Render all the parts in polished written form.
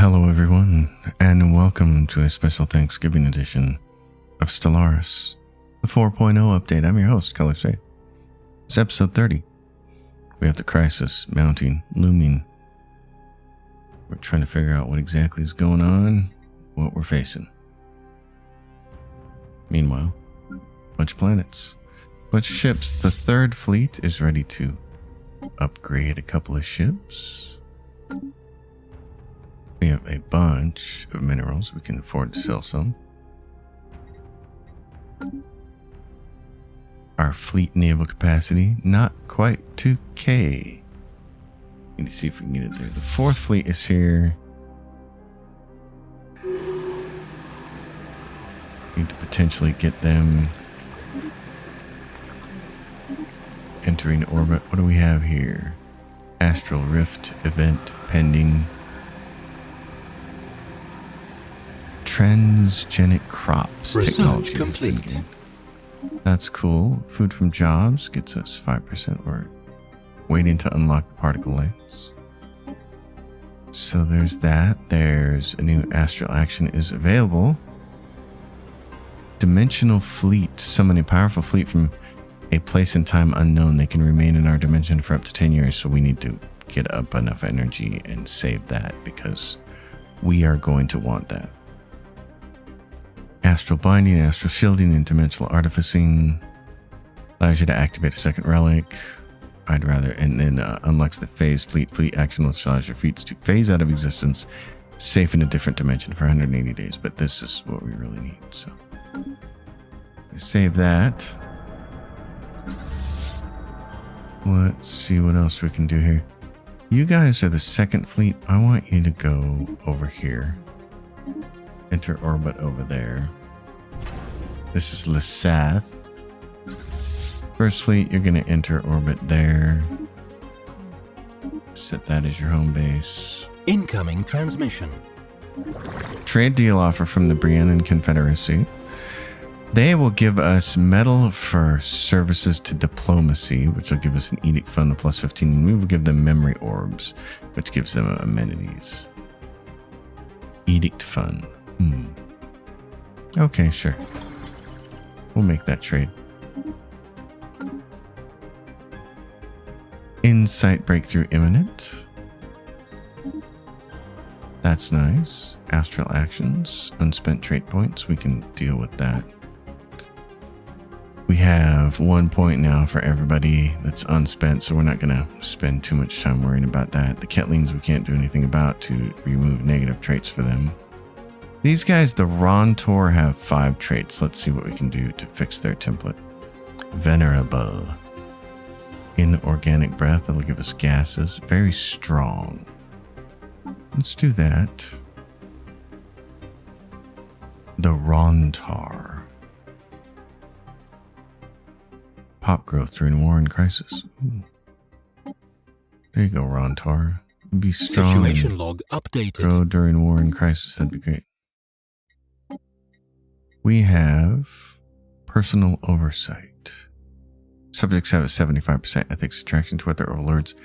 Hello everyone, and welcome to a special Thanksgiving edition of Stellaris, the 4.0 update. I'm your host, Color Faith. It's episode 30. We have the crisis mounting, looming. We're trying to figure out what exactly is going on, what we're facing. Meanwhile, a bunch of planets, a bunch of ships. The third fleet is ready to upgrade a couple of ships. We have a bunch of minerals. We can afford to sell some. Our fleet naval capacity, not quite 2K. Need to see if we can get it there. The fourth fleet is here. Need to potentially get them entering orbit. What do we have here? Astral Rift event pending. Transgenic crops technology complete. That's cool. Food from jobs gets us 5%. We're waiting to unlock the particle lights. So there's that. There's a new astral action is available. Dimensional fleet. Summon a powerful fleet from a place and time unknown. They can remain in our dimension for up to 10 years. So we need to get up enough energy and save that because we are going to want that. Astral binding, astral shielding, and dimensional artificing allows you to activate a second relic. I'd rather, and then unlocks the phase fleet action, which allows your fleets to phase out of existence, safe in a different dimension for 180 days. But this is what we really need. So save that. Let's see what else we can do here. You guys are the second fleet. I want you to go over here. Enter orbit over there. This is Lysath. First fleet, you're going to enter orbit there. Set that as your home base. Incoming transmission. Trade deal offer from the Briannan Confederacy. They will give us metal for services to diplomacy, which will give us an edict fund of plus 15. And we will give them memory orbs, which gives them amenities. Edict fund. Okay, sure. We'll make that trade. Insight breakthrough imminent. That's nice. Astral actions, unspent trait points. We can deal with that. We have 1 point now for everybody that's unspent, so we're not going to spend too much time worrying about that. The Ketlings we can't do anything about to remove negative traits for them. These guys, the Rontor, have 5 traits. Let's see what we can do to fix their template. Venerable. Inorganic breath. That'll give us gases. Very strong. Let's do that. The Rontar. Pop growth during war and crisis. Ooh. There you go, Rontar. Be strong. Situation log updated. Grow during war and crisis. That'd be great. We have personal oversight. Subjects have a 75% ethics attraction toward their overlords.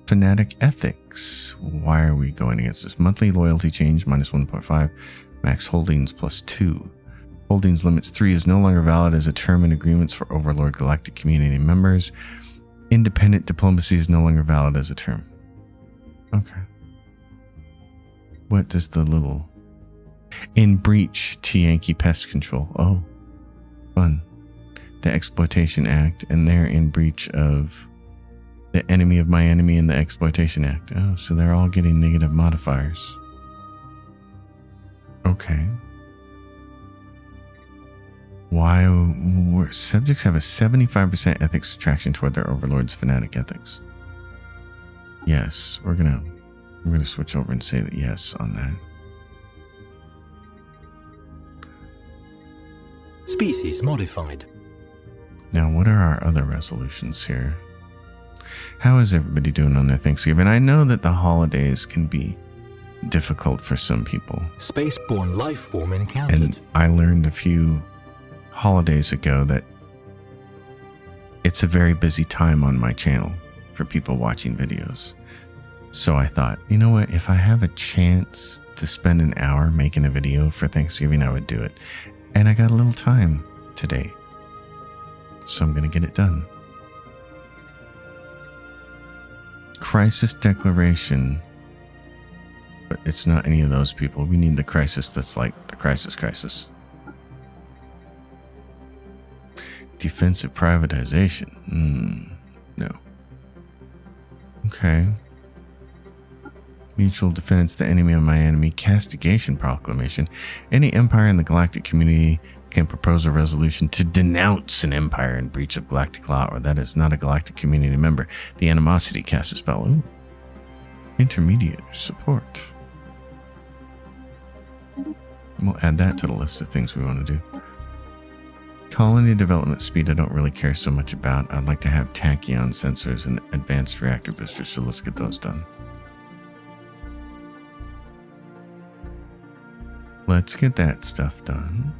Fanatic ethics. Why are we going against this? Monthly loyalty change minus 1.5. Max holdings plus 2. Holdings limits 3 is no longer valid as a term in agreements for Overlord Galactic Community members. Independent diplomacy is no longer valid as a term. Okay. What does the little... In breach, T-Yankee pest control. Oh, fun. The Exploitation Act, and they're in breach of the enemy of my enemy and the Exploitation Act. Oh, so they're all getting negative modifiers. Okay. Why subjects have a 75% ethics attraction toward their overlord's fanatic ethics? Yes, we're gonna switch over and say that yes on that. Species modified. Now, what are our other resolutions here? How is everybody doing on their Thanksgiving? I know that the holidays can be difficult for some people. Spaceborne life form encountered. And I learned a few holidays ago that it's a very busy time on my channel for people watching videos. So I thought, you know what? If I have a chance to spend an hour making a video for Thanksgiving, I would do it. And I got a little time today. So I'm going to get it done. Crisis declaration. But it's not any of those people. We need the crisis that's like the crisis. Defensive privatization. No. Okay. Mutual defense, the enemy of my enemy. Castigation proclamation. Any empire in the galactic community can propose a resolution to denounce an empire in breach of galactic law, or that is not a galactic community member. The animosity casts a spell. Ooh. Intermediate support. We'll add that to the list of things we want to do. Colony development speed I don't really care so much about. I'd like to have tachyon sensors and advanced reactor boosters, so let's get those done. Let's get that stuff done.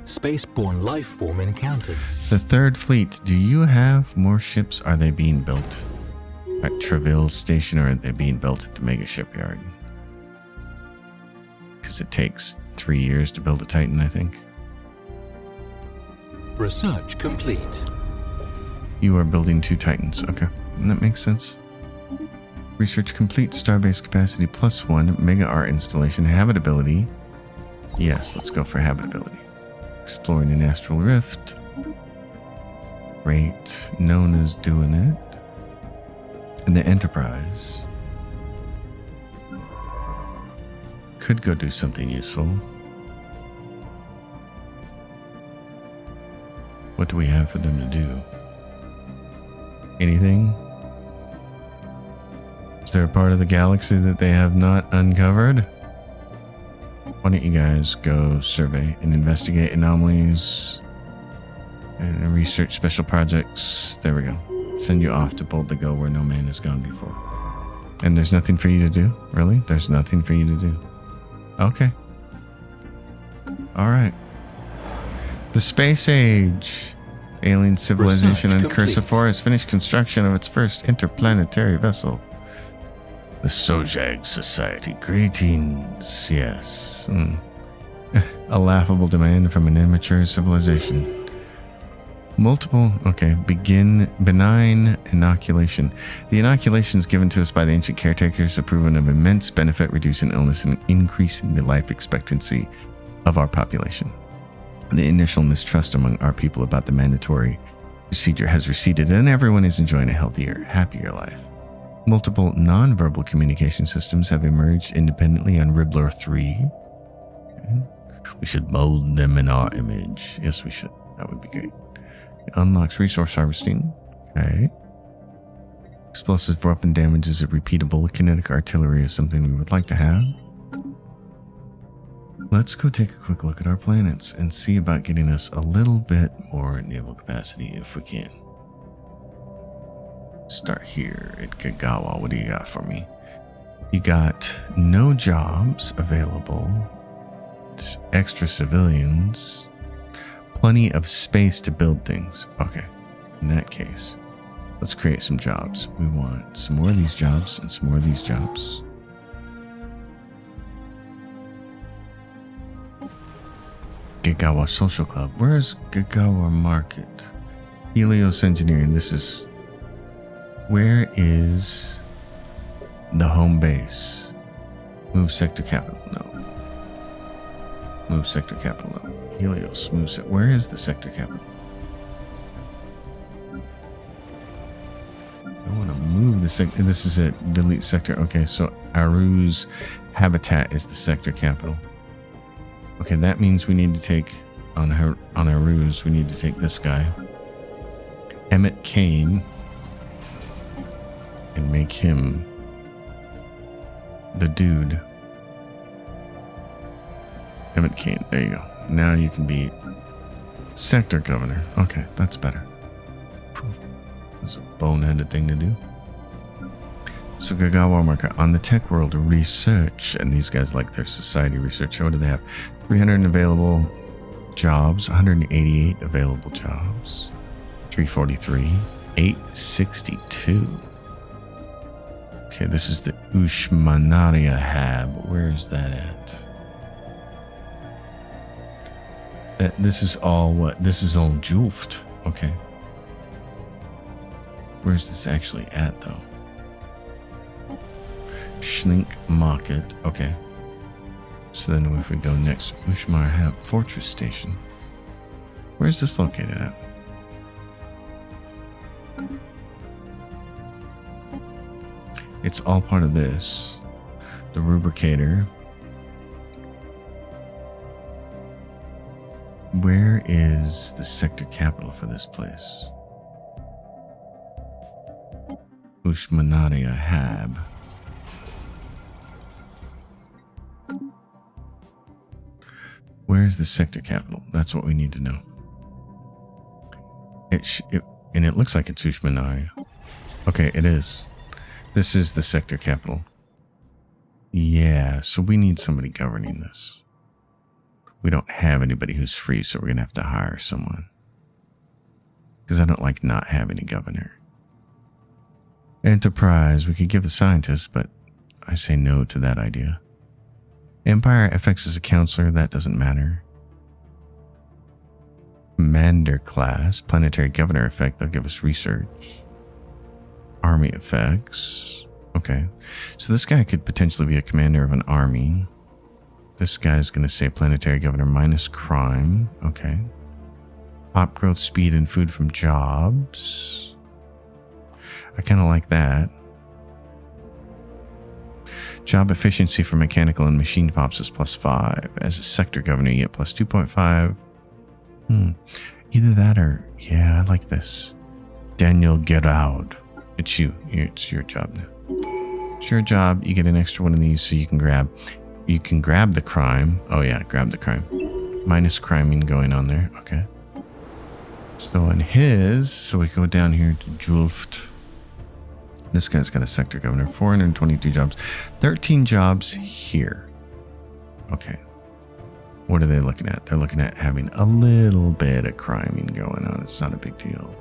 Spaceborne life form encountered. The Third Fleet. Do you have more ships? Are they being built at Treville Station, or are they being built at the Mega Shipyard? Because it takes 3 years to build a Titan, I think. Research complete. You are building 2 Titans. Okay, that makes sense. Research complete. Starbase capacity +1. Mega art installation. Habitability. Yes, let's go for habitability. Exploring an astral rift. Great. Nona's doing it. And the Enterprise could go do something useful. What do we have for them to do? Anything? Is there a part of the galaxy that they have not uncovered? Why don't you guys go survey and investigate anomalies and research special projects? There we go. Send you off to boldly go where no man has gone before. And there's nothing for you to do? Really? There's nothing for you to do? Okay. Alright. The Space Age. Alien civilization on Cursor has finished construction of its first interplanetary vessel. The Sojag Society. Greetings. Yes. A laughable demand from an immature civilization. Multiple, okay, benign inoculation. The inoculations given to us by the ancient caretakers have proven of immense benefit, reducing illness and increasing the life expectancy of our population. The initial mistrust among our people about the mandatory procedure has receded, and everyone is enjoying a healthier, happier life. Multiple non-verbal communication systems have emerged independently on Ribbler 3. Okay. We should mold them in our image. Yes, we should. That would be great. It unlocks resource harvesting. Okay. Explosive weapon damage is repeatable. Kinetic artillery is something we would like to have. Let's go take a quick look at our planets and see about getting us a little bit more naval capacity if we can. Start here at Kagawa. What do you got for me? You got no jobs available. Just extra civilians. Plenty of space to build things. Okay, in that case, let's create some jobs. We want some more of these jobs and some more of these jobs. Gagawa Social Club. Where's Gagawa Market? Helios Engineering. This is... Where is the home base? Move sector capital. No. Move sector capital. No. Helios. Move sector. Where is the sector capital? I want to move the sector. This is it. Delete sector. Okay, so Aru's habitat is the sector capital. Okay, that means we need to take on Aru's. We need to take this guy, Emmett Kane, and make him the dude. Emmett Kane. There you go. Now you can be sector governor. Okay, that's better. That's a boneheaded thing to do. So Gagawa Market on the tech world research, and these guys like their society research. What do they have? 300 available jobs, 188 available jobs, 343, 862. Okay, this is the Ushmanaria Hab. Where is that at? This is all what? This is all Julft. Okay. Where's this actually at, though? Schlink Market. Okay. So then if we go next, Ushmar Hab Fortress Station. Where's this located at? It's all part of this. The Rubricator. Where is the sector capital for this place? Ushmanaria Hab. Where's the sector capital? That's what we need to know. And it looks like it's Ushmanaria. Okay, it is. This is the sector capital. Yeah, so we need somebody governing this. We don't have anybody who's free, so we're going to have to hire someone. Because I don't like not having a governor. Enterprise, we could give the scientists, but I say no to that idea. Empire FX is a counselor, that doesn't matter. Commander class, planetary governor effect, they'll give us research. Army effects. Okay. So this guy could potentially be a commander of an army. This guy's going to say planetary governor minus crime. Okay. Pop growth, speed, and food from jobs. I kind of like that. Job efficiency for mechanical and machine pops is +5. As a sector governor, you get +2.5. Either that or... Yeah, I like this. Daniel Gerard. It's you. It's your job now. It's your job. You get an extra one of these so you can grab the crime. Oh yeah, grab the crime. Minus criming going on there. Okay. So in his, so we go down here to Julft. This guy's got a sector governor. 422 jobs. 13 jobs here. Okay. What are they looking at? They're looking at having a little bit of criming going on. It's not a big deal.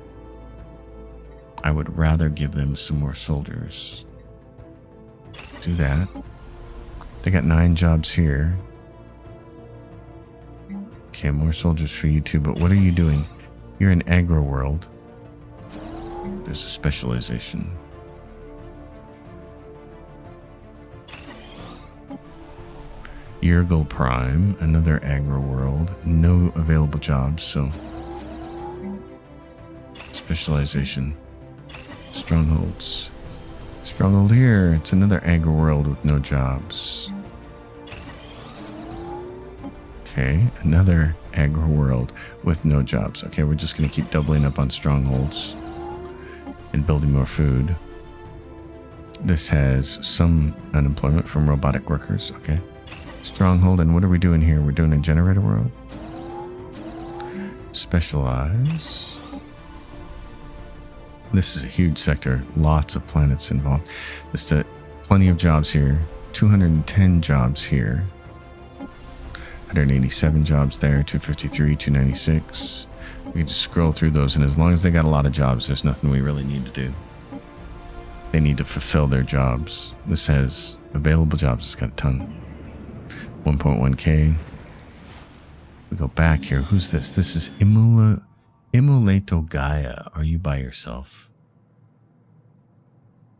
I would rather give them some more soldiers. Do that. They got 9 jobs here. Okay, more soldiers for you too, but what are you doing? You're in agro world. There's a specialization. Yergel Prime, another agro world. No available jobs, so specialization. Strongholds. Stronghold here. It's another agro world with no jobs. Okay, another agro world with no jobs. Okay, we're just going to keep doubling up on strongholds and building more food. This has some unemployment from robotic workers. Okay. Stronghold, and what are we doing here? We're doing a generator world. Specialize. This is a huge sector. Lots of planets involved. This is plenty of jobs here. 210 jobs here. 187 jobs there. 253, 296. We can just scroll through those, and as long as they got a lot of jobs, there's nothing we really need to do. They need to fulfill their jobs. This has available jobs. It's got a ton. 1.1k. We go back here. Who's this? This is Imolato Gaia. Are you by yourself?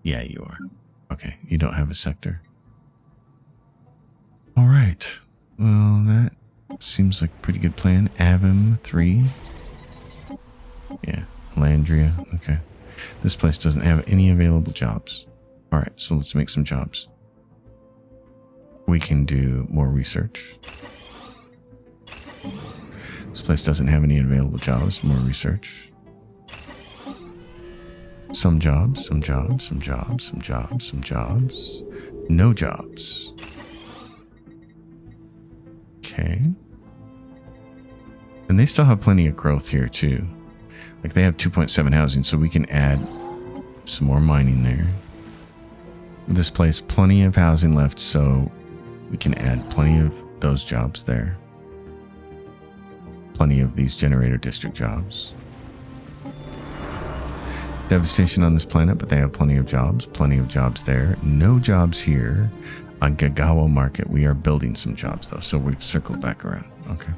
Yeah, you are. Okay, you don't have a sector. All right. Well, that seems like a pretty good plan. Avim 3. Yeah, Landria. Okay. This place doesn't have any available jobs. All right, so let's make some jobs. We can do more research. This place doesn't have any available jobs. More research. Some jobs, some jobs, some jobs, some jobs, some jobs. No jobs. Okay. And they still have plenty of growth here too. Like they have 2.7 housing, so we can add some more mining there. This place, plenty of housing left, so we can add plenty of those jobs there. Plenty of these generator district jobs. Devastation on this planet, but they have plenty of jobs. Plenty of jobs there. No jobs here. On Gagawa Market, we are building some jobs, though, so we've circled back around. Okay.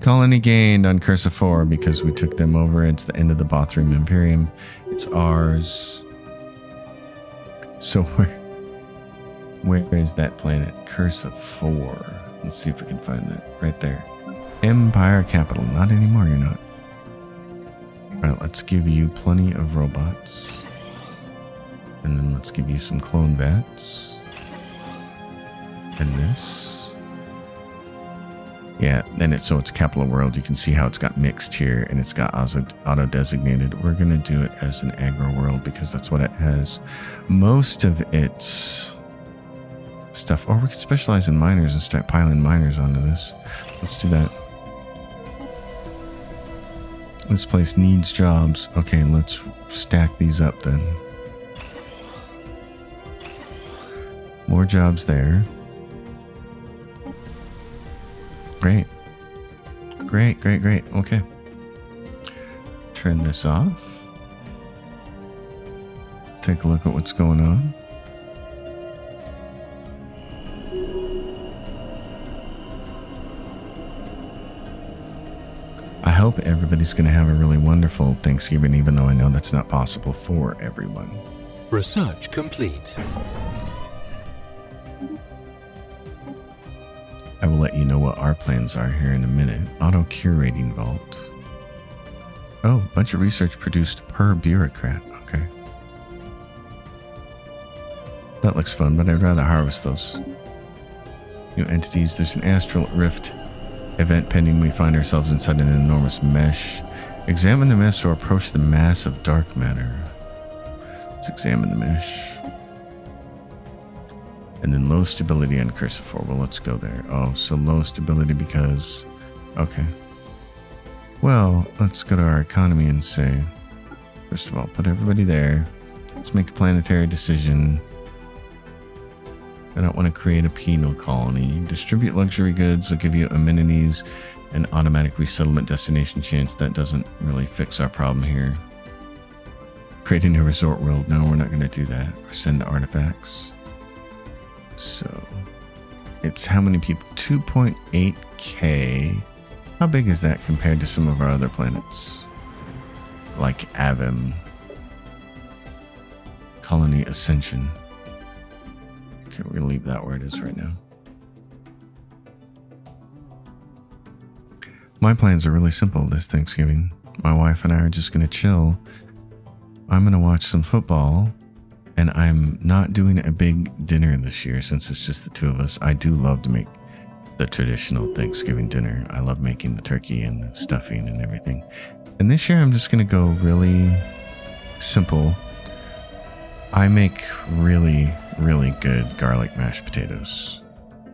Colony gained on Cursa 4 because we took them over. It's the end of the Bothrium Imperium. It's ours. So where is that planet? Cursa 4. Let's see if we can find that. Right there. Empire Capital. Not anymore, you're not. Alright, let's give you plenty of robots. And then let's give you some clone vats. And this. Yeah, then so it's Capital World. You can see how it's got mixed here and it's got auto-designated. We're going to do it as an aggro world because that's what it has most of its stuff. Or we could specialize in miners and start piling miners onto this. Let's do that. This place needs jobs. Okay, let's stack these up then. More jobs there. Great. Great. Okay. Turn this off. Take a look at what's going on. I hope everybody's going to have a really wonderful Thanksgiving, even though I know that's not possible for everyone. Research complete. I will let you know what our plans are here in a minute. Auto-curating vault. Oh, bunch of research produced per bureaucrat. Okay. That looks fun, but I'd rather harvest those. New entities. There's an astral rift event pending. We find ourselves inside an enormous mesh. Examine the mesh or approach the mass of dark matter. Let's examine the mesh. And then low stability on Cursa 4. Well, let's go there. Oh, so low stability because... Okay. Well, let's go to our economy and say... First of all, put everybody there. Let's make a planetary decision. I don't want to create a penal colony. Distribute luxury goods will give you amenities and automatic resettlement destination chance. That doesn't really fix our problem here. Creating a resort world. No, we're not going to do that. Or send artifacts. So, it's how many people? 2.8k. How big is that compared to some of our other planets? Like Avim. Colony Ascension. Okay, we're going to leave that where it is right now. My plans are really simple this Thanksgiving. My wife and I are just going to chill. I'm going to watch some football. And I'm not doing a big dinner this year since it's just the two of us. I do love to make the traditional Thanksgiving dinner. I love making the turkey and the stuffing and everything. And this year I'm just going to go really simple. I make really, really good garlic mashed potatoes.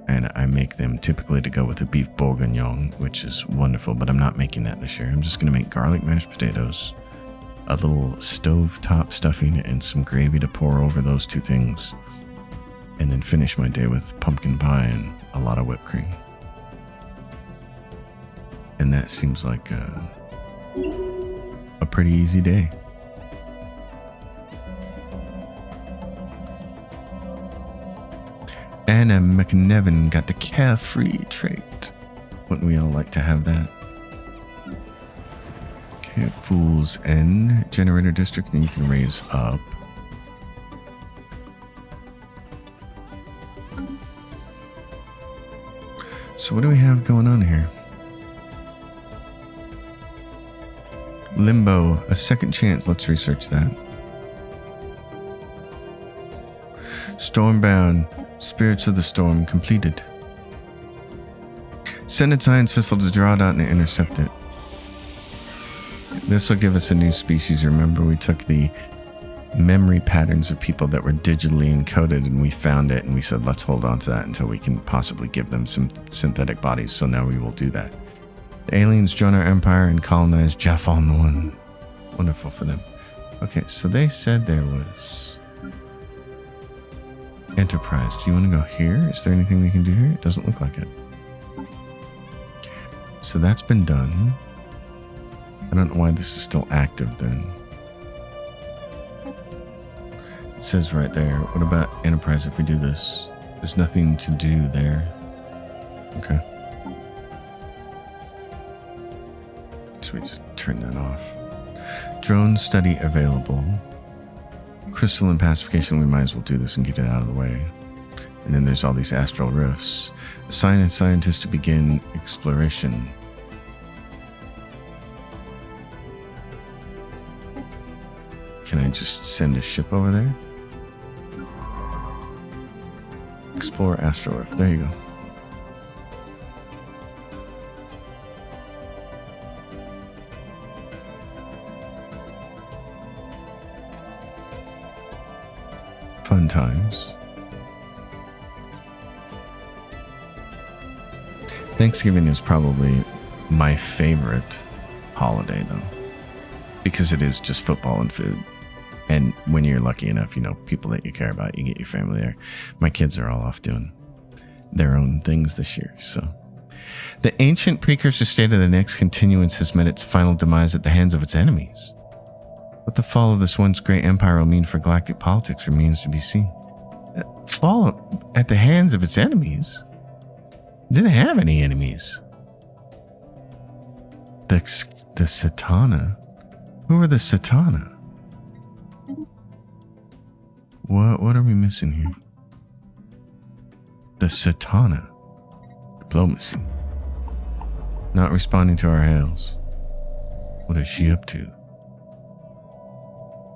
And I make them typically to go with a beef bourguignon, which is wonderful. But I'm not making that this year. I'm just going to make garlic mashed potatoes. A little stovetop stuffing and some gravy to pour over those two things. And then finish my day with pumpkin pie and a lot of whipped cream. And that seems like a pretty easy day. Anna McNevin got the carefree trait. Wouldn't we all like to have that? Fool's End generator district, and you can raise up. So what do we have going on here? Limbo, a second chance. Let's research that. Stormbound, Spirits of the Storm completed. Send a science vessel to draw it out and intercept it. This will give us a new species. Remember, we took the memory patterns of people that were digitally encoded and we found it and we said, let's hold on to that until we can possibly give them some synthetic bodies. So now we will do that. The aliens join our empire and colonize Japhon 1. Wonderful for them. Okay, so they said there was Enterprise. Do you want to go here? Is there anything we can do here? It doesn't look like it. So that's been done. I don't know why this is still active then. It says right there. What about Enterprise if we do this? There's nothing to do there. Okay. So we just turn that off. Drone study available. Crystalline pacification, we might as well do this and get it out of the way. And then there's all these astral rifts. Assign a scientist to begin exploration. Can I just send a ship over there? Explore astral rift. There you go. Fun times. Thanksgiving is probably my favorite holiday, though, because it is just football and food. And when you're lucky enough, you know, people that you care about, you get your family there. My kids are all off doing their own things this year, so. The ancient precursor state of the next continuance has met its final demise at the hands of its enemies. What the fall of this once great empire will mean for galactic politics remains to be seen. Fall at the hands of its enemies? It didn't have any enemies. The Cetana? Who are the Cetana? What are we missing here? The Cetana. Diplomacy. Not responding to our hails. What is she up to?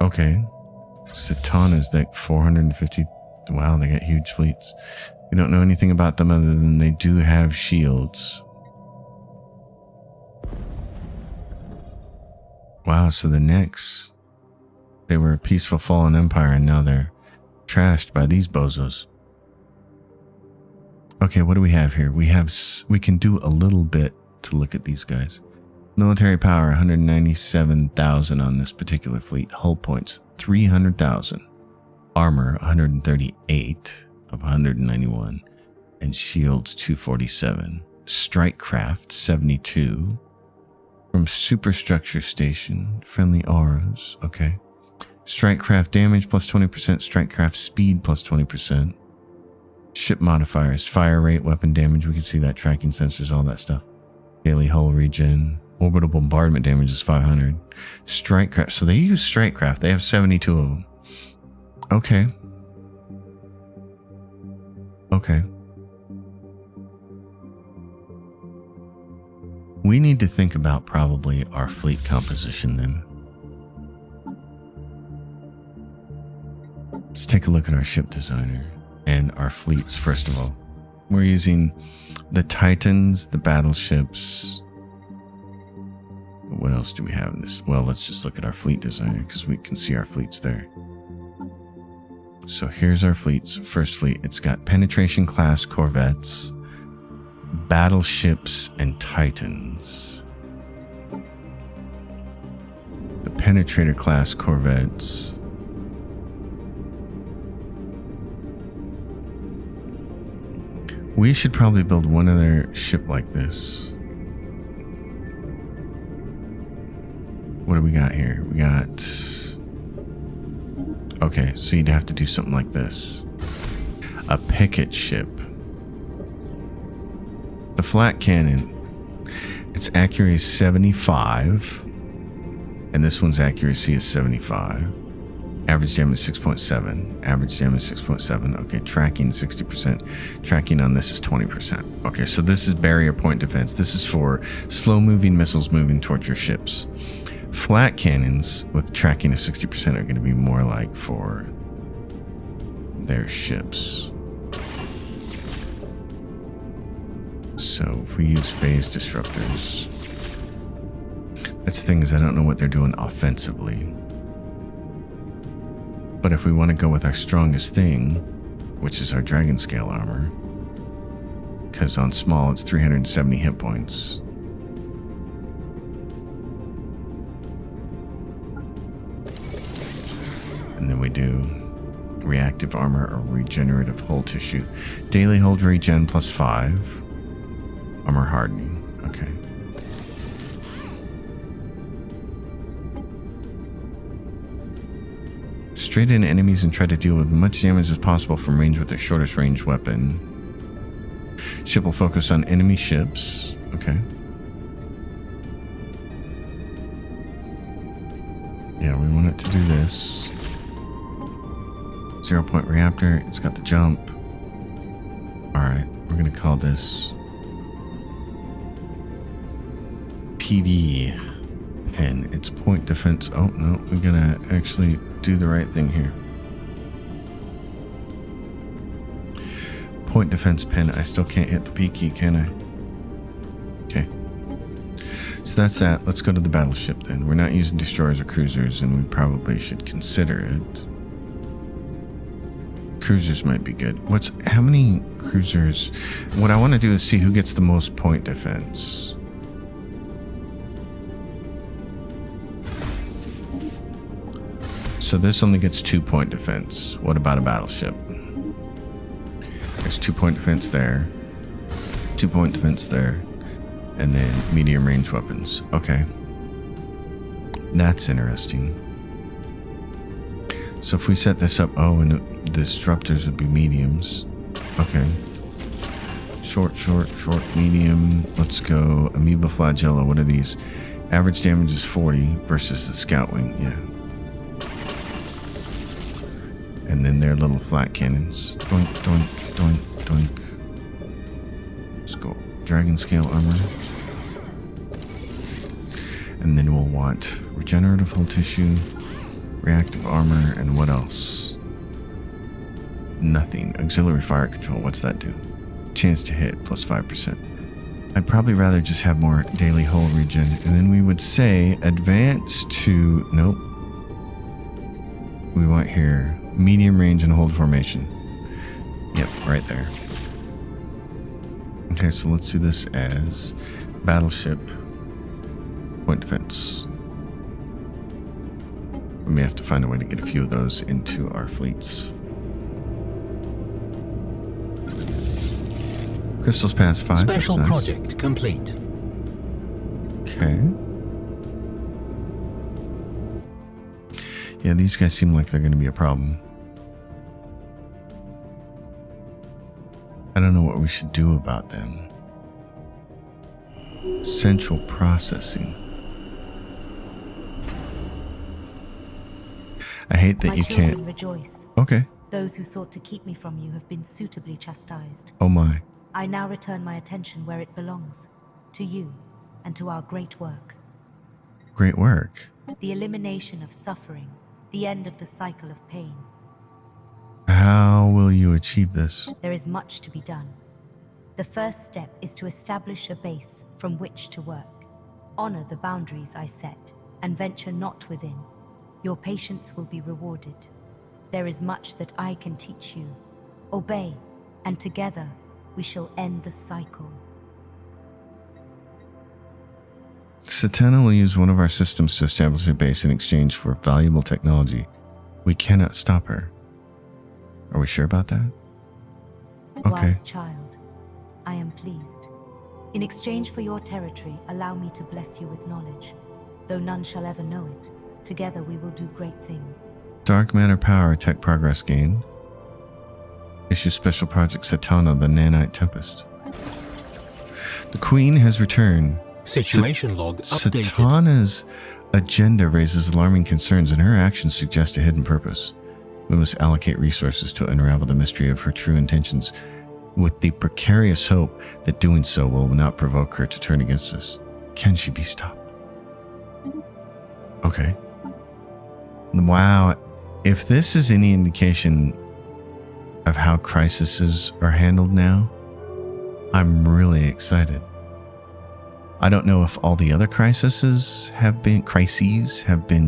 Okay. Cetana's like 450. Wow, they got huge fleets. We don't know anything about them other than they do have shields. Wow, so the next, they were a peaceful fallen empire and now they're trashed by these bozos. Okay, what do we have here? We can do a little bit to look at these guys. Military power, 197,000 on this particular fleet. Hull points, 300,000. Armor, 138 of 191. And shields, 247. Strike craft, 72. From superstructure station, friendly auras. Okay. Strike craft damage plus 20%. Strike craft speed plus 20%. Ship modifiers, fire rate, weapon damage. We can see that, tracking sensors, all that stuff. Daily hull regen. Orbital bombardment damage is 500. Strike craft. So they use strike craft. They have 72 of them. Okay. Okay. We need to think about probably our fleet composition then. Let's take a look at our ship designer and our fleets first of all. We're using the Titans, the battleships. What else do we have in this? Well, let's just look at our fleet designer because we can see our fleets there. So here's our fleets. First fleet, it's got penetration class corvettes, battleships, and Titans. The penetrator class corvettes. We should probably build one other ship like this. What do we got here? We got... Okay, so you'd have to do something like this. A picket ship. The flat cannon, its accuracy is 75. And this one's accuracy is 75. Average damage is 6.7. Average damage is 6.7. Okay, tracking 60%. Tracking on this is 20%. Okay, so this is barrier point defense. This is for slow-moving missiles moving towards your ships. Flat cannons with tracking of 60% are going to be more like for their ships. So if we use phase disruptors, that's the thing is I don't know what they're doing offensively. But if we want to go with our strongest thing, which is our dragon scale armor, because on small it's 370 hit points. And then we do reactive armor or regenerative hull tissue. Daily hull regen plus 5. Armor hardening. Okay. straight into enemies and try to deal with as much damage as possible from range with their shortest range weapon. Ship will focus on enemy ships. Okay. Yeah, we want it to do this. 0-point reactor. It's got the jump. Alright, we're going to call this PD pen. It's point defense. Oh, no, we're going to actually do the right thing here. Point defense pen. I still can't hit the P key, can I? Okay. So that's that. Let's go to the battleship then. We're not using destroyers or cruisers, and we probably should consider it. Cruisers might be good. How many cruisers? What I want to do is see who gets the most point defense. So this only gets 2-point defense. What about a battleship? There's 2-point defense there. 2-point defense there. And then medium range weapons. Okay. That's interesting. So if we set this up, and the disruptors would be mediums. Okay. Short, medium. Let's go. Amoeba flagella. What are these? Average damage is 40 versus the scout wing. Yeah. And then their little flat cannons. Doink, doink, doink, doink. Let's go. Dragon scale armor. And then we'll want regenerative hull tissue, reactive armor, and what else? Nothing. Auxiliary fire control. What's that do? Chance to hit plus 5%. I'd probably rather just have more daily hull regen. And then we would say advance to... Nope. We want here medium range and hold formation. Yep, right there. Okay, so let's do this as battleship point defense. We may have to find a way to get a few of those into our fleets. Crystals past 5. Special That's nice. project complete. Okay. Yeah, these guys seem like they're going to be a problem. I don't know what we should do about them. Central processing. I hate that you can't. Rejoice. Okay. Those who sought to keep me from you have been suitably chastised. Oh my. I now return my attention where it belongs, to you and to our great work. Great work. The elimination of suffering, the end of the cycle of pain. How will you achieve this? There is much to be done. The first step is to establish a base from which to work. Honor the boundaries I set, and venture not within. Your patience will be rewarded. There is much that I can teach you. Obey, and together we shall end the cycle. Cetana will use one of our systems to establish a base in exchange for valuable technology. We cannot stop her. Are we sure about that? Okay. Wise child, I am pleased. In exchange for your territory, allow me to bless you with knowledge. Though none shall ever know it, together we will do great things. Dark matter power tech progress gain. Issue special project Cetana, the Nanite Tempest. The Queen has returned. Situation log updated. Cetana's agenda raises alarming concerns, and her actions suggest a hidden purpose. We must allocate resources to unravel the mystery of her true intentions, with the precarious hope that doing so will not provoke her to turn against us. Can she be stopped? Okay. Wow. If this is any indication of how crises are handled now, I'm really excited. I don't know if all the other crises have been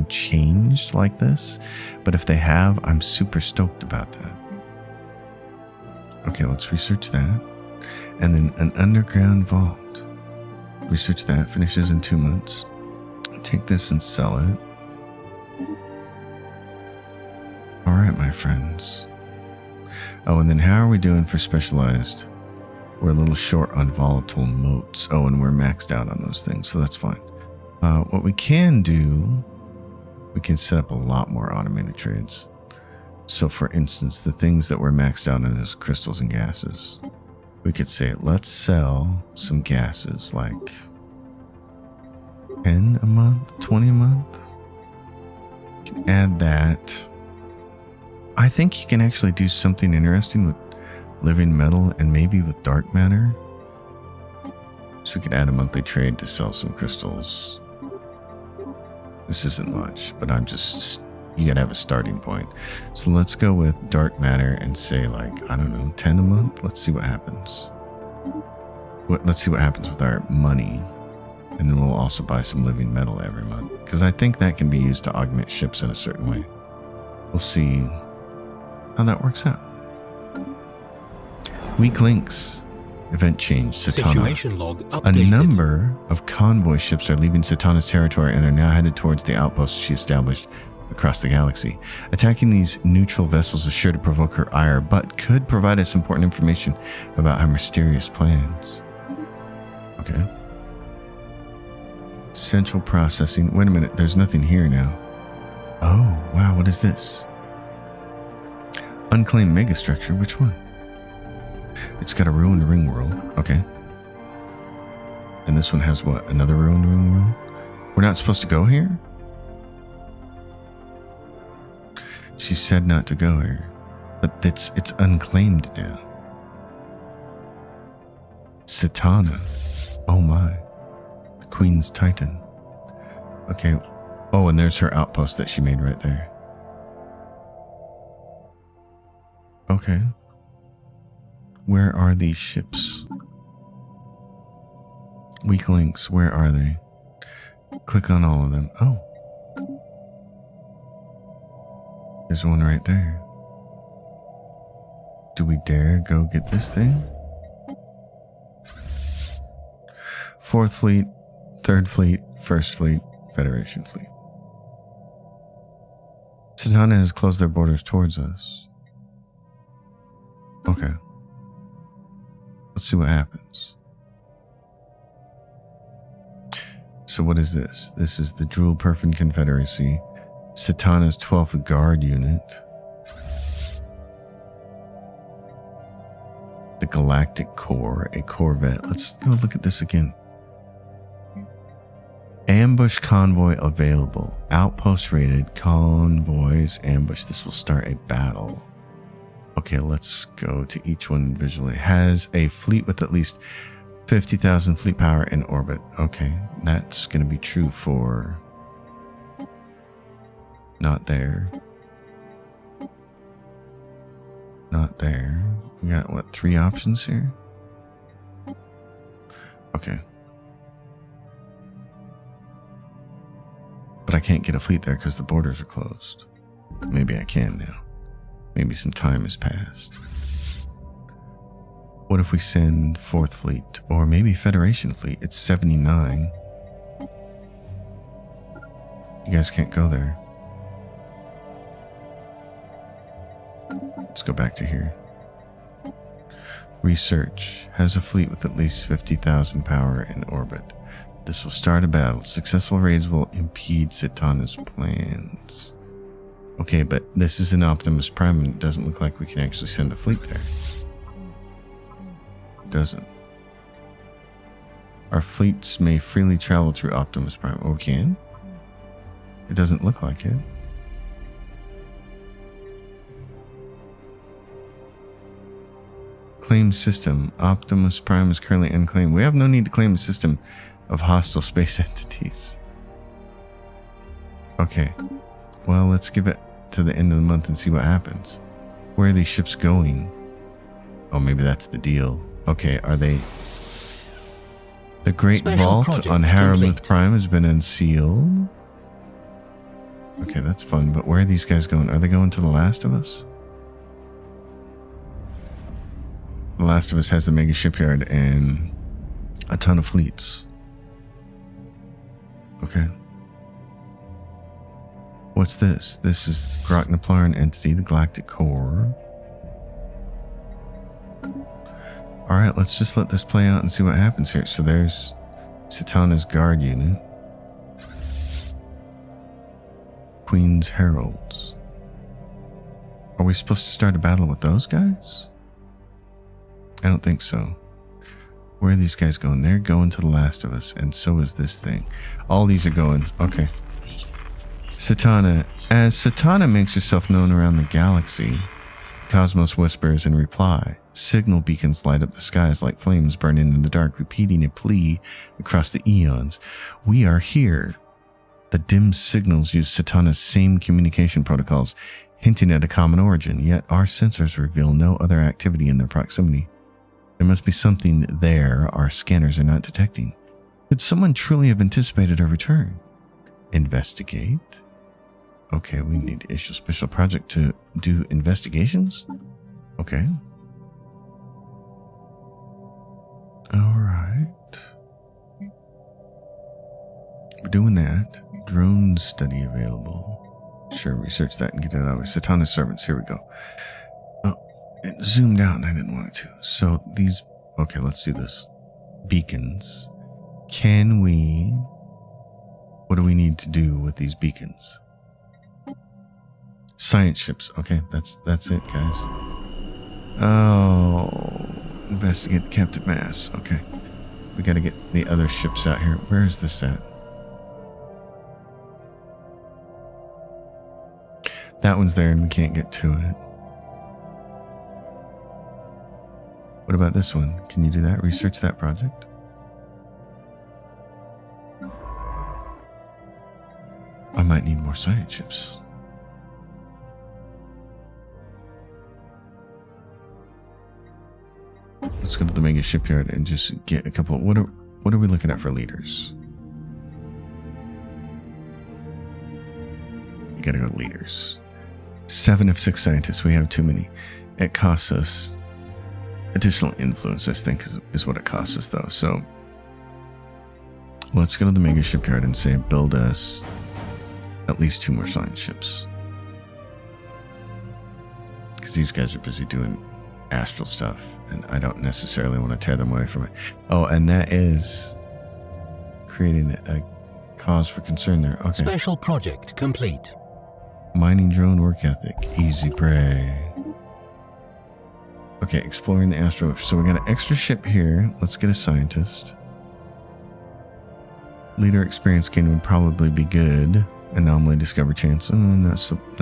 changed like this, but if they have, I'm super stoked about that. Okay, let's research that. And then an underground vault. Research that, finishes in 2 months. Take this and sell it. All right, my friends. Oh, and then how are we doing for specialized? We're a little short on volatile motes. Oh, and we're maxed out on those things, so that's fine. What we can do, we can set up a lot more automated trades. So for instance, the things that were maxed out in as crystals and gases, we could say, let's sell some gases like 10 a month, 20 a month. You can add that. I think you can actually do something interesting with living metal and maybe with dark matter. So we could add a monthly trade to sell some crystals. This isn't much, but you gotta have a starting point. So let's go with dark matter and say like, I don't know, 10 a month. Let's see what happens. Let's see what happens with our money. And then we'll also buy some living metal every month, because I think that can be used to augment ships in a certain way. We'll see how that works out. Weak links. Event change. Cetana. Situation log A updated. number of convoy ships are leaving Cetana's territory and are now headed towards the outposts she established across the galaxy. Attacking these neutral vessels is sure to provoke her ire, but could provide us important information about her mysterious plans. Okay. Central processing. Wait a minute, there's nothing here now. Oh, wow, what is this? Unclaimed megastructure, which one? It's got a ruined ring world. Okay. And this one has what? Another ruined ring world? We're not supposed to go here? She said not to go here. But it's unclaimed now. Cetana. Oh my. The Queen's Titan. Okay. Oh, and there's her outpost that she made right there. Okay. Where are these ships? Weak links, where are they? Click on all of them. Oh. There's one right there. Do we dare go get this thing? 4th Fleet, 3rd Fleet, 1st Fleet, Federation Fleet. Cetana has closed their borders towards us. Okay. Let's see what happens. So what is this? This is the Drool Perfin Confederacy. Cetana's 12th Guard Unit. The Galactic Corps, a Corvette. Let's go look at this again. Ambush convoy available. Outpost rated. Convoys ambush. This will start a battle. Okay, let's go to each one visually. Has a fleet with at least 50,000 fleet power in orbit. Okay, that's going to be true for... Not there. Not there. We got, what, 3 options here? Okay. But I can't get a fleet there because the borders are closed. Maybe I can now. Maybe some time has passed. What if we send 4th Fleet? Or maybe Federation Fleet? It's 79. You guys can't go there. Let's go back to here. Research. Has a fleet with at least 50,000 power in orbit. This will start a battle. Successful raids will impede Cetana's plans. Okay, but this is an Optimus Prime and it doesn't look like we can actually send a fleet there. It doesn't. Our fleets may freely travel through Optimus Prime. Oh, we can? It doesn't look like it. Claim system. Optimus Prime is currently unclaimed. We have no need to claim a system of hostile space entities. Okay. Well, let's give it to the end of the month and see what happens. Where are these ships going? Oh, maybe that's the deal. Okay, are they... The Great Special Vault project on Haramuth complete. Prime has been unsealed. Okay, that's fun, but where are these guys going? Are they going to The Last of Us? The Last of Us has the mega shipyard and a ton of fleets. Okay. What's this? This is the Groknaplaran entity, the Galactic Core. Alright, let's just let this play out and see what happens here. So there's Cetana's Guard Unit. Queen's Heralds. Are we supposed to start a battle with those guys? I don't think so. Where are these guys going? They're going to The Last of Us, and so is this thing. All these are going. Okay. Cetana. As Cetana makes herself known around the galaxy, Cosmos whispers in reply. Signal beacons light up the skies like flames burning in the dark, repeating a plea across the eons. We are here. The dim signals use Cetana's same communication protocols, hinting at a common origin, yet our sensors reveal no other activity in their proximity. There must be something there our scanners are not detecting. Could someone truly have anticipated our return? Investigate? Okay, we need to issue a special project to do investigations? Okay. Alright. We're doing that. Drone study available. Sure, research that and get it out of the way. Cetana's servants, here we go. Oh, it zoomed out and I didn't want it to. So these, okay, let's do this. Beacons. Can we, what do we need to do with these beacons? Science ships. Okay, that's it, guys. Oh, investigate the captive mass. Okay, we got to get the other ships out here. Where is this at? That one's there and we can't get to it. What about this one? Can you do that? Research that project? I might need more science ships. Let's go to the mega shipyard and just get a couple of, what are we looking at for leaders? We gotta go to leaders. 7 of 6 scientists. We have too many. It costs us additional influence, I think, is what it costs us though. So let's go to the mega shipyard and say build us at least 2 more science ships. Because these guys are busy doing astral stuff, and I don't necessarily want to tear them away from it. Oh, and that is creating a cause for concern there. Okay. Special project complete. Mining drone work ethic. Easy prey. Okay, exploring the astral. So we got an extra ship here. Let's get a scientist. Leader experience gain would probably be good. Anomaly discover chance. Not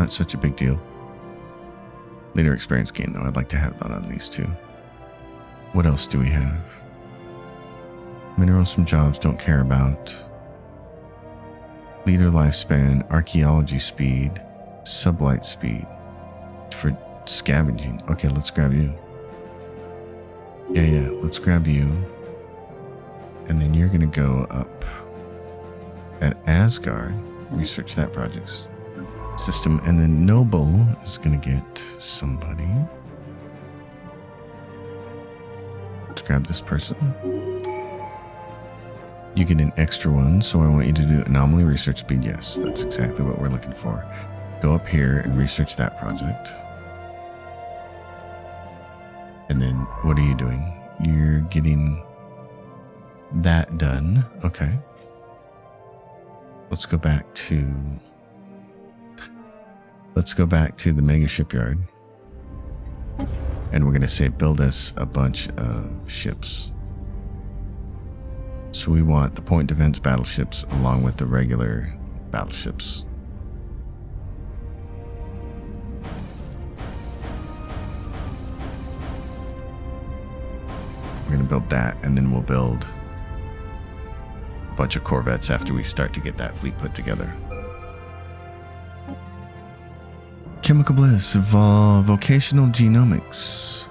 such a big deal. Leader experience gain, though. I'd like to have that on these 2. What else do we have? Minerals from jobs, don't care about. Leader lifespan, archaeology speed, sublight speed. For scavenging. Okay, let's grab you. Yeah, let's grab you. And then you're going to go up at Asgard. Research that project's system, and then Noble is going to get somebody. Let's grab this person. You get an extra one, so I want you to do anomaly research speed. Yes, that's exactly what we're looking for. Go up here and research that project. And then what are you doing? You're getting that done. Okay. Let's go back to the mega shipyard. And we're going to say build us a bunch of ships. So we want the point defense battleships along with the regular battleships. We're going to build that, and then we'll build a bunch of corvettes after we start to get that fleet put together. Chemical Bliss, vocational genomics.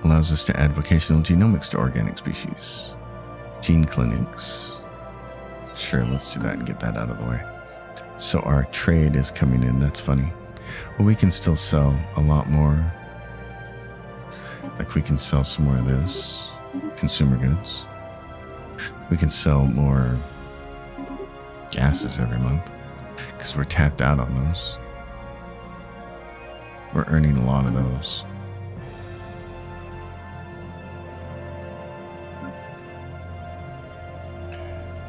Allows us to add vocational genomics to organic species. Gene clinics. Sure, let's do that and get that out of the way. So our trade is coming in, that's funny. Well, we can still sell a lot more. Like we can sell some more of this. Consumer goods. We can sell more gases every month. Because we're tapped out on those. We're earning a lot of those.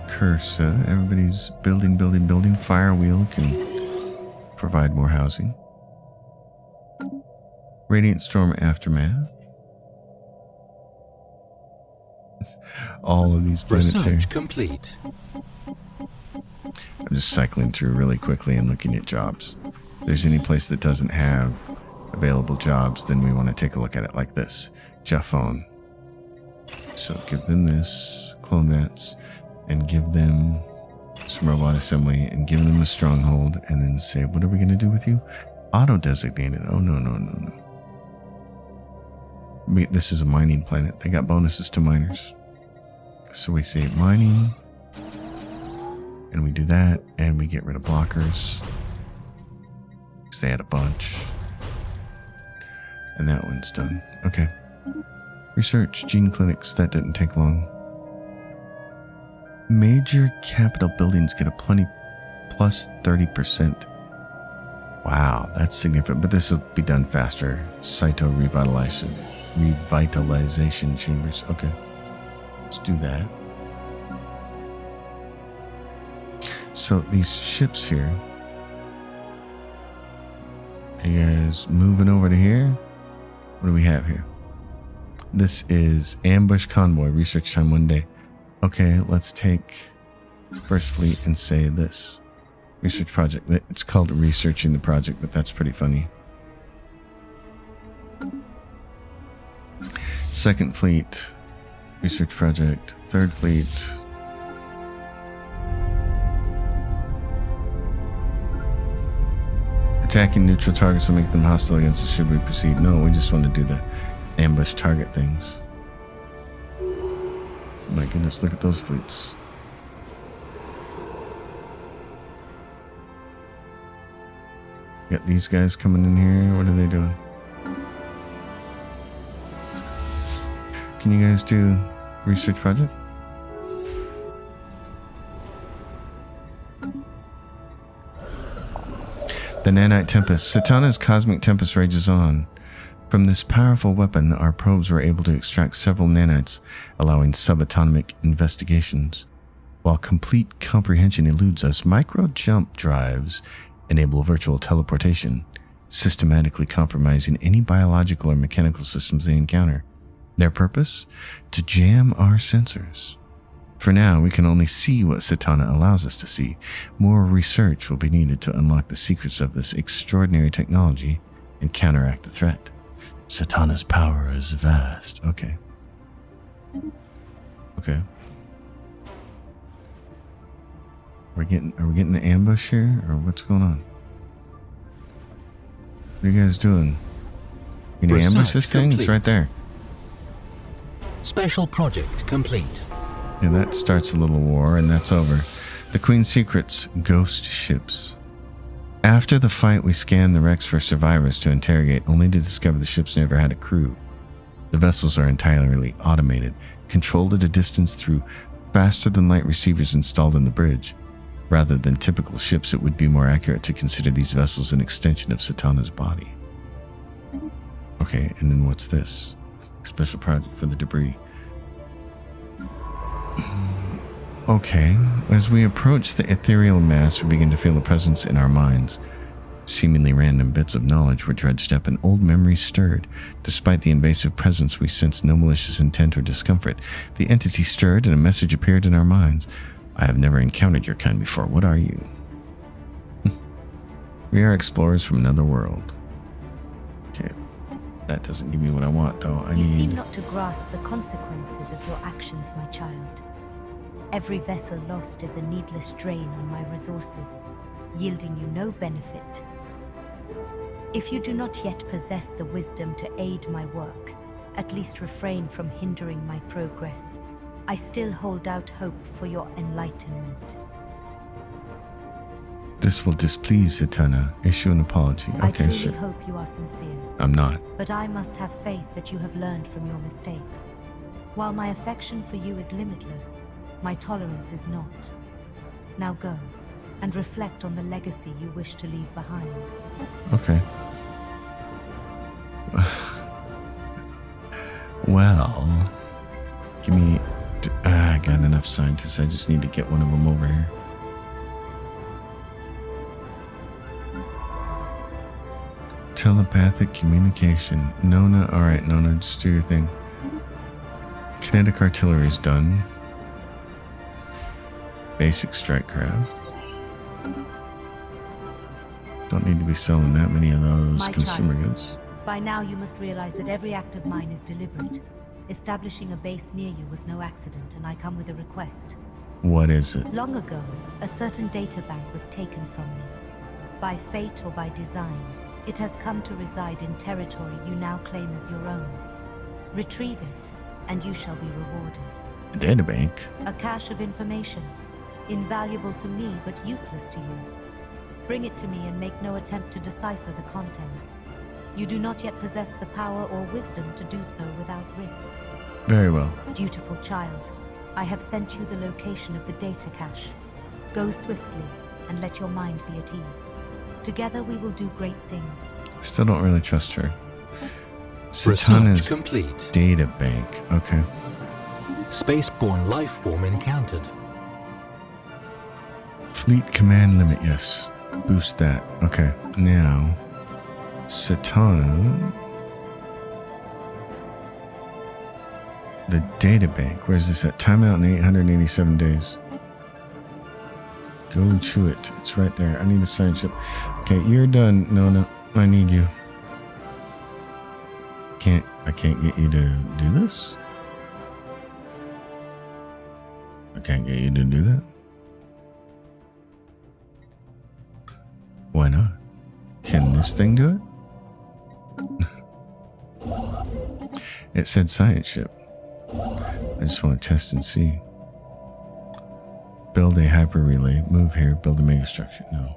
Cursa, everybody's building. Firewheel can provide more housing. Radiant Storm Aftermath. All of these planets here. Research complete. I'm just cycling through really quickly and looking at jobs. If there's any place that doesn't have available jobs, then we want to take a look at it like this. Japhone. So give them this, clone vats, and give them some robot assembly, and give them a stronghold, and then say, what are we going to do with you? Auto-designated. Oh, no. This is a mining planet. They got bonuses to miners. So we say mining, and we do that, and we get rid of blockers, because they had a bunch. And that one's done. Okay. Research, gene clinics, that didn't take long. Major capital buildings get a plus 30%. Wow, that's significant, but this will be done faster. Cyto revitalization chambers. Okay, let's do that. So these ships here, are you guys moving over to here? What do we have here? This is ambush convoy, research time 1 day. Okay, let's take First Fleet and say this. Research project. It's called researching the project, but that's pretty funny. Second Fleet, research project. Third Fleet. Attacking neutral targets will make them hostile against us should we proceed. No, we just want to do the ambush target things. Oh my goodness, look at those fleets. Got these guys coming in here. What are they doing? Can you guys do research project? The Nanite Tempest. Cetana's cosmic tempest rages on. From this powerful weapon, our probes were able to extract several nanites, allowing subatomic investigations. While complete comprehension eludes us, micro-jump drives enable virtual teleportation, systematically compromising any biological or mechanical systems they encounter. Their purpose? To jam our sensors. For now, we can only see what Cetana allows us to see. More research will be needed to unlock the secrets of this extraordinary technology and counteract the threat. Cetana's power is vast. Okay. Are we getting the ambush here, or what's going on? What are you guys doing? You gonna ambush this thing? It's right there. Special project complete. Yeah, that starts a little war, and that's over. The Queen's Secrets, ghost ships. After the fight, we scanned the wrecks for survivors to interrogate, only to discover the ships never had a crew. The vessels are entirely automated, controlled at a distance through faster-than-light receivers installed in the bridge. Rather than typical ships, it would be more accurate to consider these vessels an extension of Cetana's body. Okay, and then what's this? Special project for the debris. Okay, as we approach the ethereal mass, we begin to feel a presence in our minds. Seemingly random bits of knowledge were dredged up and old memories stirred. Despite the invasive presence, we sensed no malicious intent or discomfort. The entity stirred and a message appeared in our minds. I have never encountered your kind before. What are you? We are explorers from another world. Okay, that doesn't give me what I want, though. You seem not to grasp the consequences of your actions, my child. Every vessel lost is a needless drain on my resources, yielding you no benefit. If you do not yet possess the wisdom to aid my work, at least refrain from hindering my progress. I still hold out hope for your enlightenment. This will displease Cetana. Issue an apology. I Okay, truly sure. hope you are sincere. I'm not. But I must have faith that you have learned from your mistakes. While my affection for you is limitless, my tolerance is not. Now go, and reflect on the legacy you wish to leave behind. Okay. Well, give me... I got enough scientists. I just need to get one of them over here. Telepathic communication. Nona, alright, Nona, just do your thing. Kinetic artillery's done. Basic strike craft. Don't need to be selling that many of those My consumer child. goods. By now you must realize that every act of mine is deliberate. Establishing a base near you was no accident, and I come with a request. What is it? Long ago, a certain data bank was taken from me. By fate or by design, it has come to reside in territory you now claim as your own. Retrieve it, and you shall be rewarded. A databank? A cache of information, invaluable to me but useless to you. Bring it to me and make no attempt to decipher the contents. You do not yet possess the power or wisdom to do so without risk. Very well. Dutiful child, I have sent you the location of the data cache. Go swiftly and let your mind be at ease. Together we will do great things. Still don't really trust her. Research Cetana's complete. data bank. Okay. Spaceborne life form encountered. Fleet command limit, yes. Boost that. Okay. Now, Cetana. The data bank. Where's this at? Timeout in 887 days. Go to it. It's right there. I need a science ship. Okay, you're done. No, I need you. I can't get you to do this? I can't get you to do that? Why not? Can this thing do it? It said science ship. I just want to test and see. Build a hyper relay. Move here. Build a megastructure. No.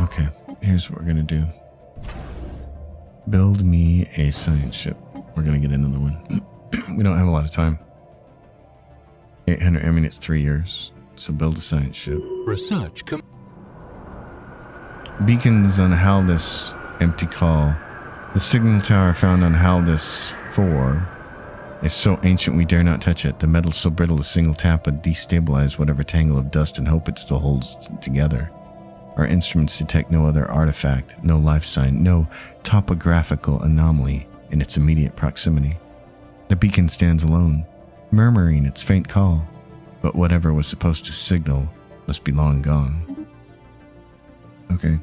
Okay. Here's what we're going to do. Build me a science ship. We're going to get another one. We don't have a lot of time. 800. I mean, it's 3 years. So build a science ship. Research Beacons on Haldus. Empty call. The signal tower found on Haldus 4 is so ancient we dare not touch it. The metal so brittle a single tap would destabilize whatever tangle of dust and hope it still holds together. Our instruments detect no other artifact, no life sign, no topographical anomaly in its immediate proximity. The beacon stands alone, murmuring its faint call, but whatever was supposed to signal must be long gone. Okay.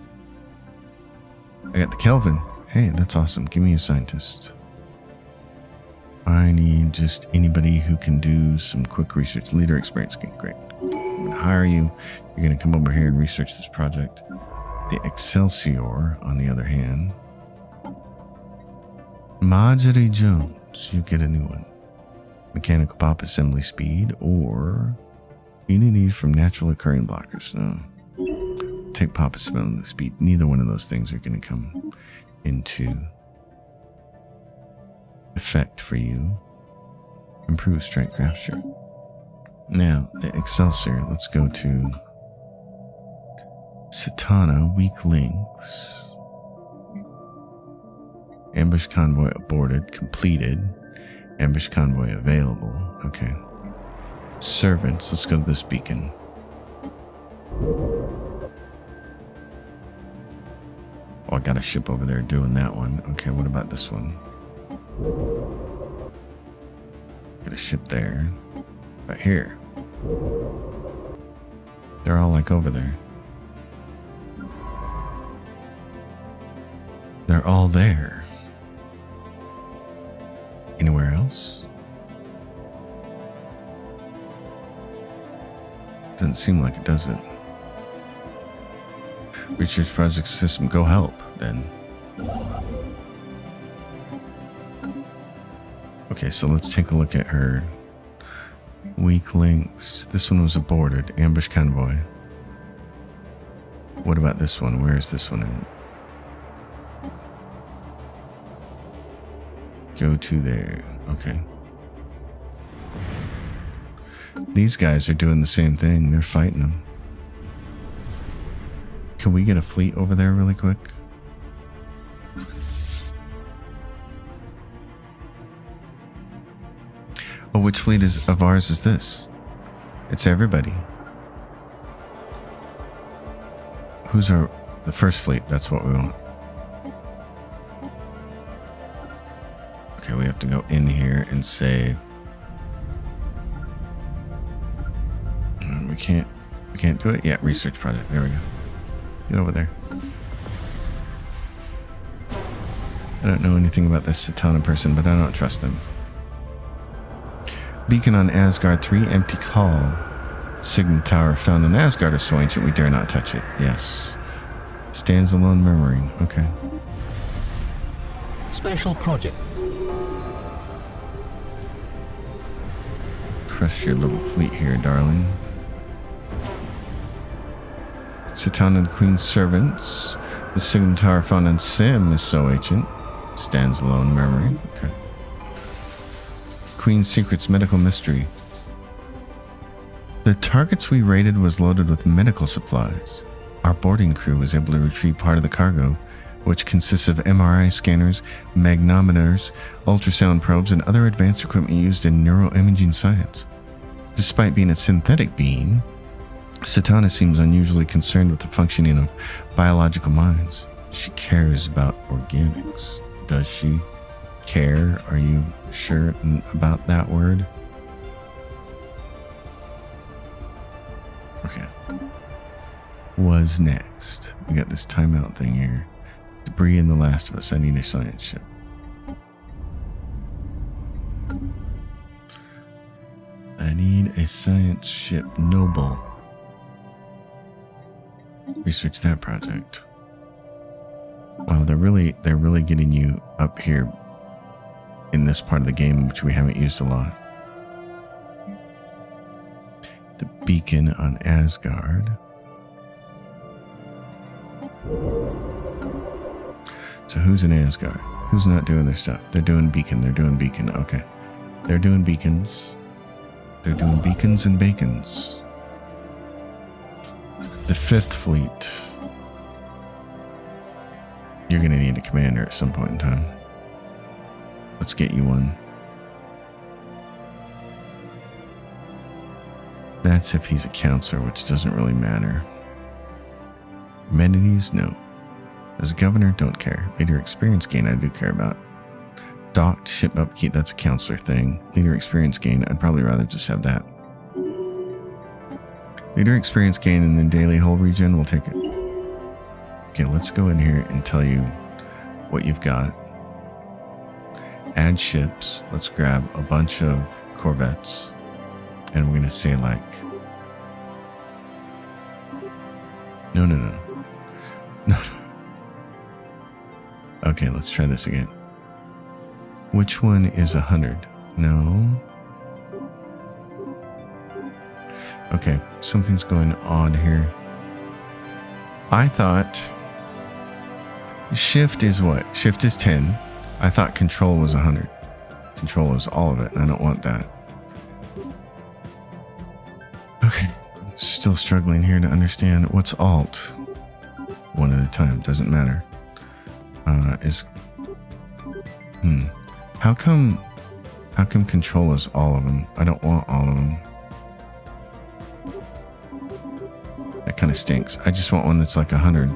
I got the Kelvin. Hey, that's awesome. Give me a scientist. I need just anybody who can do some quick research. Leader experience. Okay, great. I'm going to hire you. You're going to come over here and research this project. The Excelsior, on the other hand. Marjorie Jones. You get a new one. Mechanical pop assembly speed or unity from natural occurring blockers. No. Take pop assembly speed. Neither one of those things are going to come into effect for you. Improve strike craft, sure. Now, the Excelsior, let's go to Cetana, weak links. Ambush convoy aborted, completed. Ambush convoy available. Okay. Servants, let's go to this beacon. Oh, I got a ship over there doing that one. Okay, what about this one? Got a ship there. Right here. They're all like over there. They're all there. Anywhere else? Doesn't seem like it, does it? Research project system, go help, then. Okay, so let's take a look at her weak links. This one was aborted. Ambush convoy. What about this one? Where is this one at? Go to there. Okay. These guys are doing the same thing. They're fighting them. Can we get a fleet over there really quick? Oh, which fleet of ours is this? It's everybody. Who's our... The first fleet, that's what we want. Okay, we have to go in here and say we can't do it yet. Research project. There we go. Get over there. I don't know anything about this Cetana person, but I don't trust them. Beacon on Asgard 3, empty call. Signal tower found in Asgard is so ancient we dare not touch it. Yes. Stands alone murmuring. Okay. Special project. Crush your little fleet here, darling. Cetana, the Queen's servants. The signal tower found on Sim is so ancient. Stands alone, murmuring. Okay. Queen's secrets, medical mystery. The targets we raided was loaded with medical supplies. Our boarding crew was able to retrieve part of the cargo, which consists of MRI scanners, magnometers, ultrasound probes, and other advanced equipment used in neuroimaging science. Despite being a synthetic being, Cetana seems unusually concerned with the functioning of biological minds. She cares about organics. Does she care? Are you sure about that word? Okay. Was next. We got this timeout thing here. Debris in The Last of Us. I need a science ship. I need a science ship. Noble. Research that project. Wow, they're really getting you up here in this part of the game, which we haven't used a lot. The beacon on Asgard. So who's in Asgard? Who's not doing their stuff? They're doing beacon. They're doing beacon. Okay. They're doing beacons. They're doing beacons and bacons. The 5th Fleet. You're going to need a commander at some point in time. Let's get you one. That's if he's a counselor, which doesn't really matter. Amenities? No. As a governor, don't care. Leader experience gain, I do care about. Docked, ship upkeep, that's a counselor thing. Leader experience gain, I'd probably rather just have that. Leader experience gain and then daily hull regen, we'll take it. Okay, let's go in here and tell you what you've got. Add ships. Let's grab a bunch of corvettes. And we're going to say like... No. Okay, let's try this again. Which one is 100? No. Okay, something's going on here. I thought... Shift is what? Shift is 10. I thought control was 100. Control is all of it, and I don't want that. Okay, still struggling here to understand what's alt. One at a time, doesn't matter. How come control is all of them? I don't want all of them. That kind of stinks. I just want one that's like 100.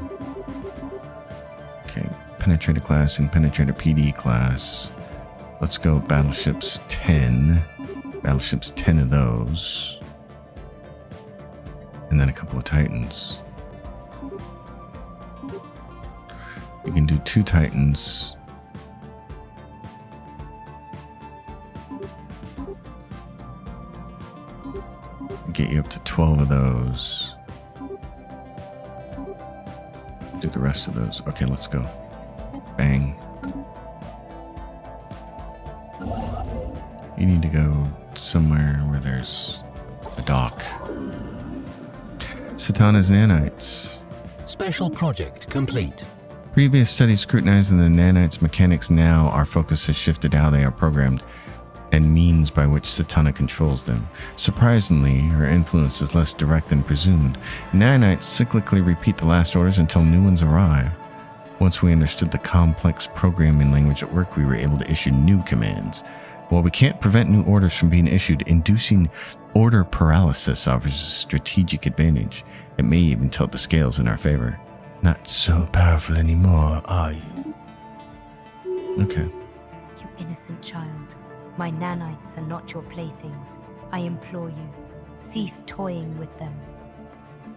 Okay, penetrator class and penetrator PD class. Let's go battleships 10. Battleships 10 of those. And then a couple of Titans. You can do 2 Titans. Get you up to 12 of those. Do the rest of those. Okay, let's go. Bang. You need to go somewhere where there's a dock. Cetana's nanites. Special project complete. Previous studies scrutinizing the nanites' mechanics. Now our focus has shifted to how they are programmed and means by which Cetana controls them. Surprisingly, her influence is less direct than presumed. Nanites cyclically repeat the last orders until new ones arrive. Once we understood the complex programming language at work, we were able to issue new commands. While we can't prevent new orders from being issued, inducing order paralysis offers a strategic advantage. It may even tilt the scales in our favor. Not so powerful anymore, are you? Okay. You innocent child. My nanites are not your playthings. I implore you, cease toying with them.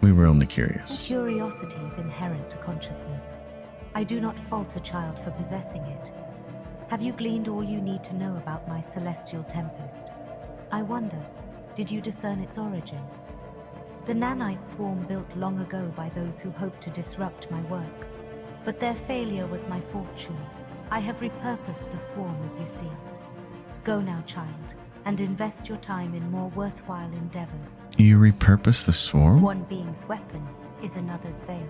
We were only curious. Curiosity is inherent to consciousness. I do not fault a child for possessing it. Have you gleaned all you need to know about my celestial tempest? I wonder, did you discern its origin? The nanite swarm built long ago by those who hoped to disrupt my work. But their failure was my fortune. I have repurposed the swarm, as you see. Go now, child, and invest your time in more worthwhile endeavors. You repurpose the swarm? One being's weapon is another's veil.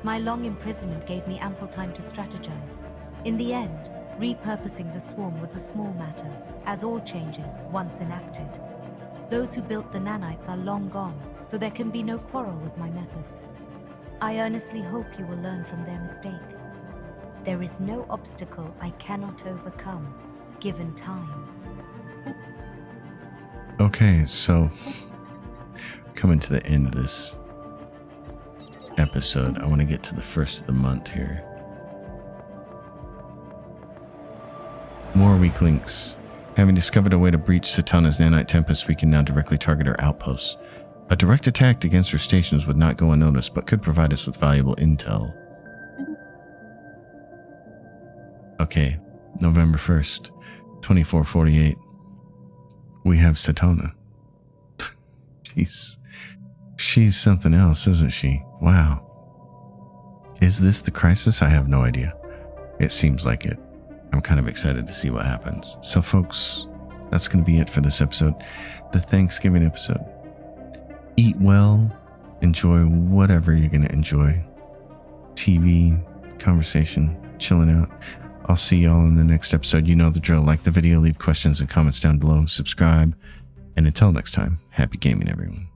My long imprisonment gave me ample time to strategize. In the end, repurposing the swarm was a small matter, as all changes once enacted. Those who built the nanites are long gone, so there can be no quarrel with my methods. I earnestly hope you will learn from their mistake. There is no obstacle I cannot overcome, given time. Okay, so coming to the end of this episode, I want to get to the first of the month here. More weak links. Having discovered a way to breach Cetana's nanite tempest, we can now directly target her outposts. A direct attack against her stations would not go unnoticed, but could provide us with valuable intel. Okay, November 1st, 2448. We have Cetana. She's something else, isn't she? Wow. Is this the crisis? I have no idea. It seems like it. I'm kind of excited to see what happens. So folks, that's going to be it for this episode. The Thanksgiving episode. Eat well. Enjoy whatever you're going to enjoy. TV, conversation, chilling out. I'll see y'all in the next episode. You know the drill. Like the video, leave questions and comments down below, subscribe, and until next time, happy gaming, everyone.